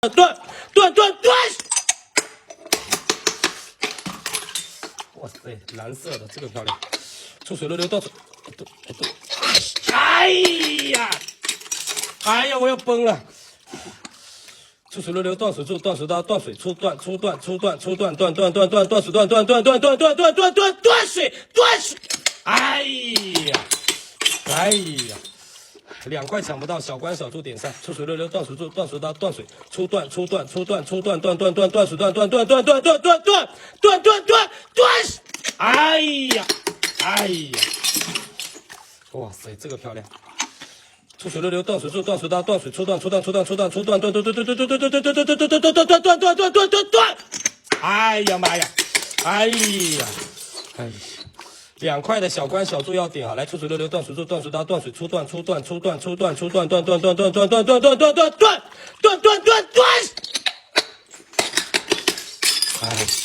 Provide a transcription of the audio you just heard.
断！哇塞，蓝色的这个漂亮，出水溜到手，哎呀，我要崩了！出水溜断水出断水刀断水出断水断水，哎呀！2块抢不到，小关小猪点赞，出水溜断水出断水刀断水出断水断，哎呀！哇塞，这个漂亮！出水溜断水出断水刀断水出断，哎呀妈呀！2块的小关小猪要点啊！来，出水溜断水断水刀断水出断，哎。